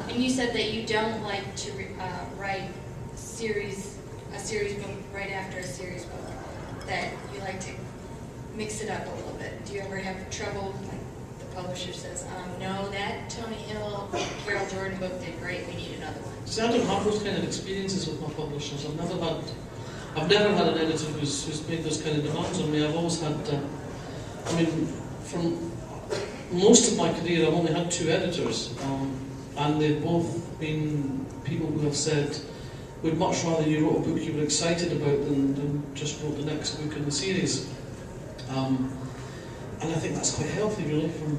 And you said that you don't like to write a series book right after a series book, that you like to mix it up a little bit. Do you ever have trouble, like the publisher says, no, that Tony Hill, Carol Jordan book did great, we need another one? See, I don't have those kind of experiences with my publishers. I've never had an editor who's made those kind of demands on me. I've always had, I mean, from most of my career I've only had 2 editors, and they've both been people who have said, we'd much rather you wrote a book you were excited about than just wrote the next book in the series. And I think that's quite healthy, really, from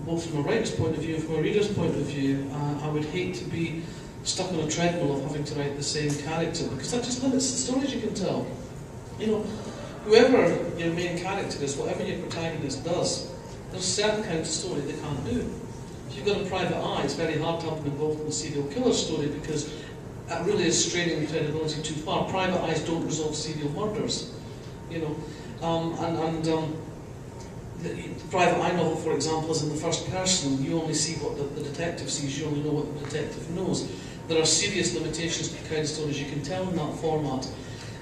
both from a writer's point of view and from a reader's point of view. I would hate to be stuck on a treadmill of having to write the same character, because that just limits the stories you can tell. You know, whoever your main character is, whatever your protagonist does, there's certain kinds of story they can't do. If you've got a private eye, it's very hard to have them involved in a serial killer story, because that really is straining the credibility too far. Private eyes don't resolve serial murders, you know. The private eye novel, for example, is in the first person. You only see what the detective sees, you only know what the detective knows. There are serious limitations to the kind of stories you can tell in that format.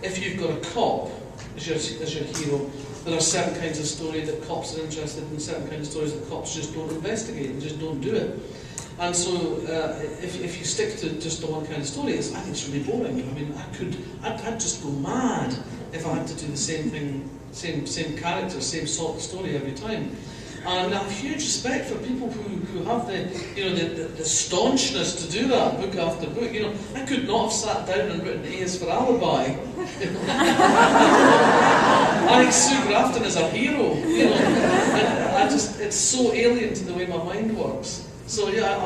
If you've got a cop as your hero, there are certain kinds of story that cops are interested in, certain kinds of stories that cops just don't investigate and just don't do it. And so, if you stick to just the one kind of story, I think it's really boring. I mean, I'd just go mad if I had to do the same thing, same character, same sort of story every time. And I have huge respect for people who have the staunchness to do that book after book. You know, I could not have sat down and written A is for Alibi. I think Sue Grafton is a hero. You know, and it's so alien to the way my mind works. So yeah,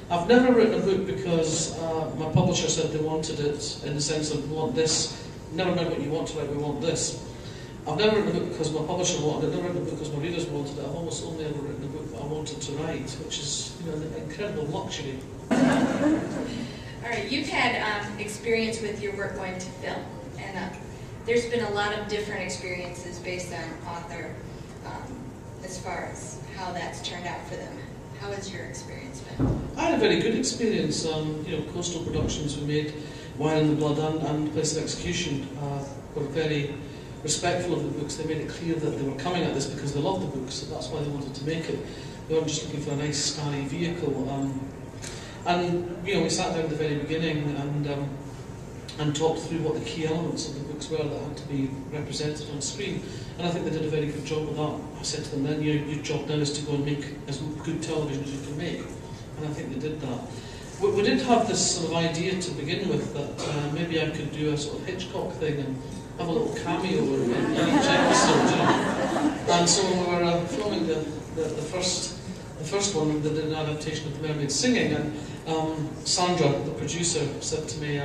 I've never written a book because my publisher said they wanted it, in the sense of, we want this. Never mind what you want to write, we want this. I've never written a book because my publisher wanted it. I've never written a book because my readers wanted it. I've almost only ever written a book that I wanted to write, which is, you know, an incredible luxury. All right, you've had experience with your work going to film, and there's been a lot of different experiences based on author, as far as how that's turned out for them. How has your experience been? I had a very good experience. You know, Coastal Productions, who made Wine in the Blood and Place of Execution, were very respectful of the books. They made it clear that they were coming at this because they loved the books, so that's why they wanted to make it. They weren't just looking for a nice, starry vehicle. And you know, we sat down at the very beginning and talked through what the key elements of the books were that had to be represented on screen. And I think they did a very good job of that. I said to them then, your job now is to go and make as good television as you can make. And I think they did that. We did have this sort of idea to begin with that maybe I could do a sort of Hitchcock thing and have a little cameo in each episode, you know. And so when we were filming the first one, they did an adaptation of The Mermaid Singing, and Sandra, the producer, said to me,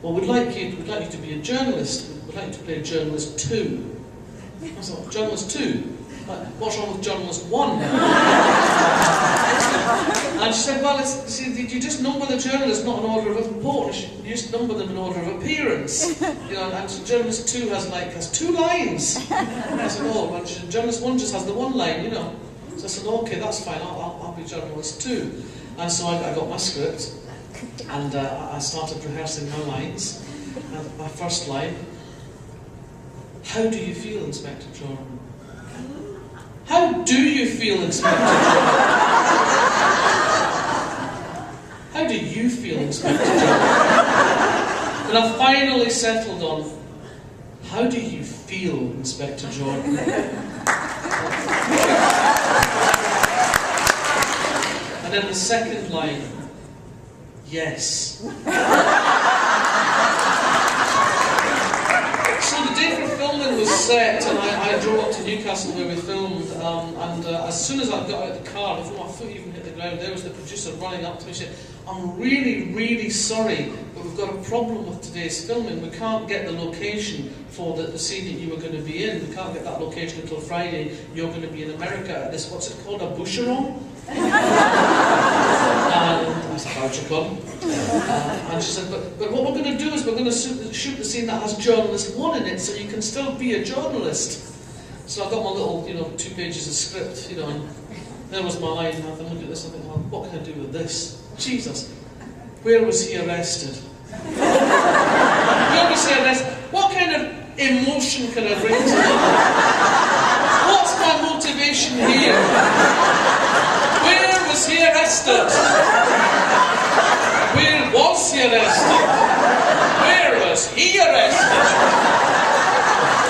well, we'd like you to be a journalist. We'd like you to play journalist 2. I thought, journalist 2? What's wrong with journalist 1? And she said, well, you just number the journalists not in order of importance, you just number them in order of appearance. You know, and so journalist 2 has 2 lines. I said, oh, well, journalist 1 just has the 1 line, you know. So I said, okay, that's fine, I'll be journalist 2. And so I got my script, and I started rehearsing my lines. And my first line, how do you feel, Inspector Jordan? How do you feel, Inspector Jordan? How do you feel, Inspector Jordan? And I finally settled on, how do you feel, Inspector Jordan? And then the second line, yes. So the day for filming was set, and I drove up to Newcastle where we filmed, and as soon as I got out of the car, before my foot even hit the ground, there was the producer running up to me and said, I'm really, really sorry, but we've got a problem with today's filming. We can't get the location for the scene that you were going to be in. We can't get that location until Friday. You're going to be in America at this, what's it called, a Bouchercon? And I said, Bouchercon. And she said, but what we're going to do is we're going to shoot the scene that has journalist 1 in it, so you can still be a journalist. So I got my little, 2 pages of script, and There was my line, and I looked at this and I think, well, what can I do with this? Jesus, where was he arrested? Where was he arrested? What kind of emotion can I bring to him? What's my motivation here? Where was he arrested? Where was he arrested? Where was he arrested?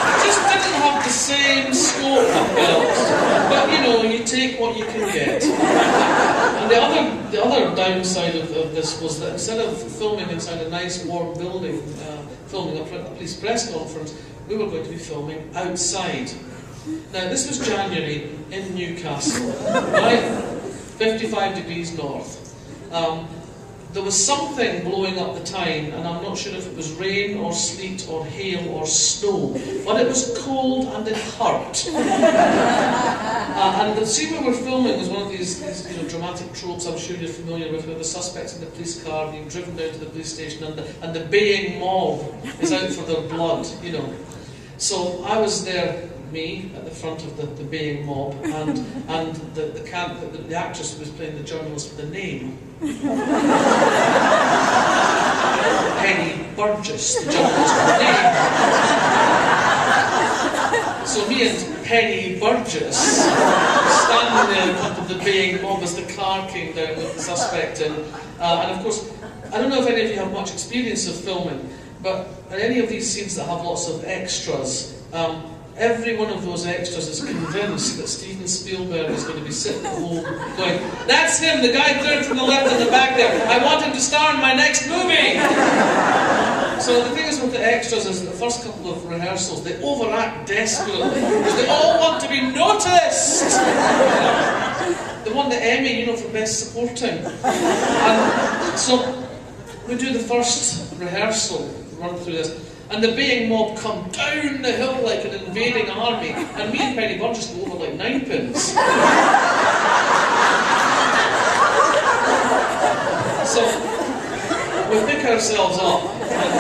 It just didn't have the same scope of build. But you know, you take what you can get. And the other downside of this was that instead of filming inside a nice warm building, filming a police press conference, we were going to be filming outside. Now this was January in Newcastle, right? 55 degrees north. There was something blowing up the Tyne, and I'm not sure if it was rain or sleet or hail or snow, but it was cold and it hurt. And the scene we were filming was one of these dramatic tropes I'm sure you're familiar with, where the suspect's in the police car being driven down to the police station, and the baying mob is out for their blood, you know. So I was there, me, at the front of the baying mob, and the actress who was playing the journalist with the name. Penny Burgess, the journalist with the name. So me and Penny Burgess standing there in front of the baying mob as the car came down with the suspect in. And of course, I don't know if any of you have much experience of filming, but in any of these scenes that have lots of extras, every one of those extras is convinced that Steven Spielberg is going to be sitting at home going, "That's him, the guy third from the left in the back there. I want him to star in my next movie." So the thing is with the extras is the first couple of rehearsals, they overact desperately because they all want to be noticed. They won the Emmy, for Best Supporting. And so we do the first rehearsal, run through this, and the baying mob come down the hill like an invading army, and me and Penny Burgess go over like 9 pins. So we pick ourselves up, and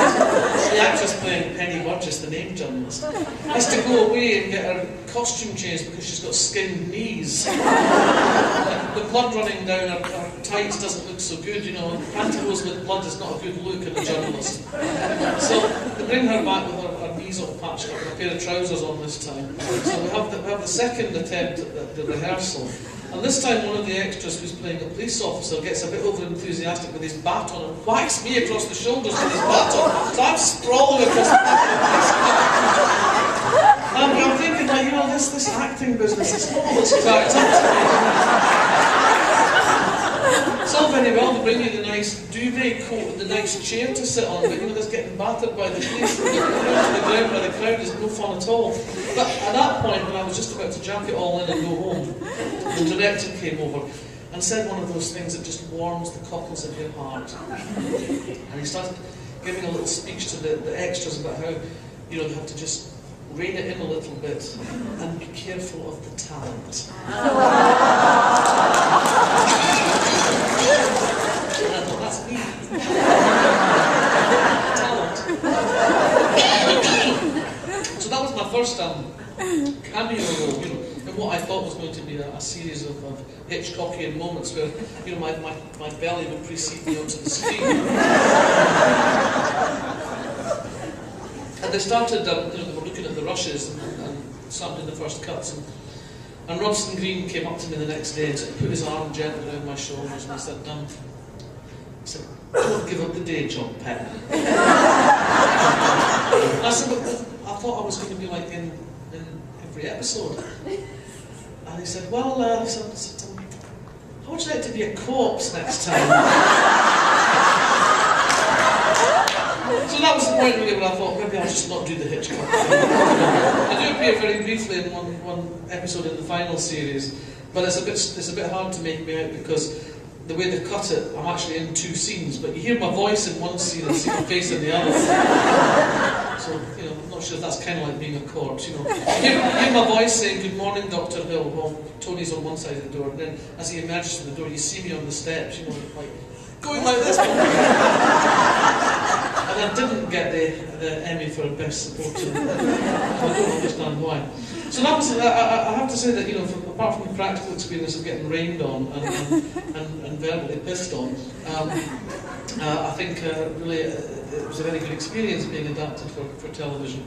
the actress playing Penny Burgess, the name journalist, has to go away and get her costume changed because she's got skinned knees. The blood running down her tights doesn't look so good, and pantyhose with blood is not a good look in a journalist. So they bring her back with her knees all patched up and a pair of trousers on this time. So we have the second attempt at the rehearsal. And this time one of the extras who's playing a police officer gets a bit over-enthusiastic with his baton and whacks me across the shoulders with his baton. So I'm sprawling across the police car. And I'm thinking, this acting business is all this cracked up to me. It's all very well to bring you the nice duvet coat and the nice chair to sit on, but that's getting battered by the police and getting thrown to the ground by the crowd is no fun at all. But at that point, when I was just about to jack it all in and go home, the director came over and said one of those things that just warms the cockles of your heart. And he started giving a little speech to the extras about how they have to just rein it in a little bit and be careful of the talent. And I thought, that's me. Talent. So that was my first cameo role, in what I thought was going to be a series of Hitchcockian moments where, my belly would precede me onto the screen. And they started, they were looking at the rushes and started the first cuts. And Robson Green came up to me the next day and put his arm gently around my shoulders and he said, "Don't give up the day job, Penny." I said, "But I thought I was going to be like in every episode." And he said, "Well, how would you like to be a corpse next time?" So that was the point really where I thought maybe I'll just not do the Hitchcock thing. I do appear very briefly in one episode in the final series, but it's a bit hard to make me out because the way they cut it, I'm actually in 2 scenes, but you hear my voice in one scene and see my face in the other. So, I'm not sure if that's kind of like being a corpse, You hear my voice saying, "Good morning, Dr. Hill," while Tony's on one side of the door, and then as he emerges from the door, you see me on the steps, like, going like this. And I didn't get the Emmy for Best Supporting. I don't understand why. So that was, I have to say that, you know, apart from the practical experience of getting rained on and verbally pissed on, I think really it was a very good experience being adapted for television.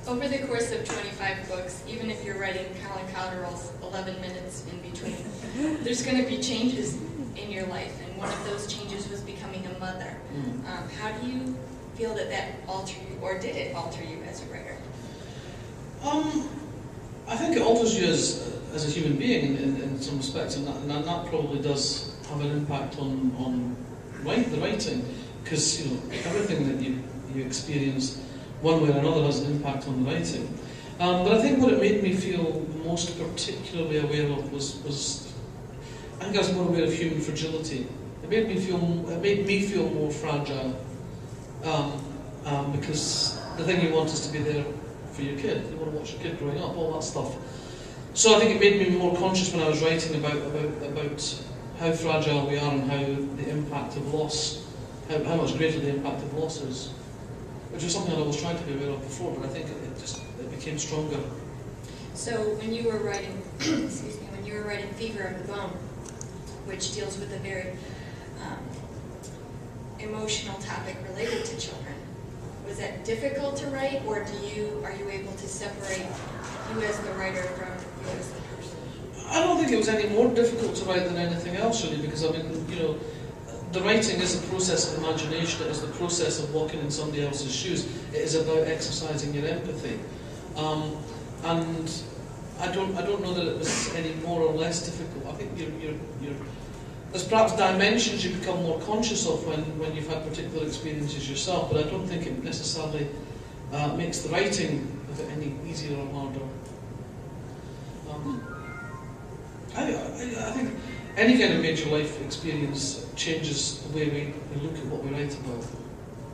Over the course of 25 books, even if you're writing Colin Cowderell's 11 minutes in between, there's going to be changes in your life, and one of those changes was becoming a mother. How do you feel that altered you, or did it alter you as a writer? I think it alters you as a human being in some respects, and that probably does have an impact on the writing, because, you know, everything that you experience one way or another has an impact on the writing. But I think what it made me feel most particularly aware of was I think I was more aware of human fragility. It made me feel more fragile, because the thing you want is to be there for your kid. You want to watch your kid growing up, all that stuff. So I think it made me more conscious when I was writing about how fragile we are and how the impact of loss, how much greater the impact of loss is. Which is something I was trying to be aware of before, but I think it became stronger. So when you were writing, excuse me, when you were writing Fever of the Bone, which deals with a very emotional topic related to children, was that difficult to write, or are you able to separate you as the writer from you as the person? I don't think it was any more difficult to write than anything else, really, because, I mean, you know, the writing is a process of imagination. It is the process of walking in somebody else's shoes. It is about exercising your empathy, and I don't know that it was any more or less difficult. I think there's perhaps dimensions you become more conscious of when you've had particular experiences yourself, but I don't think it necessarily makes the writing of it any easier or harder. I think any kind of major life experience changes the way we look at what we write about.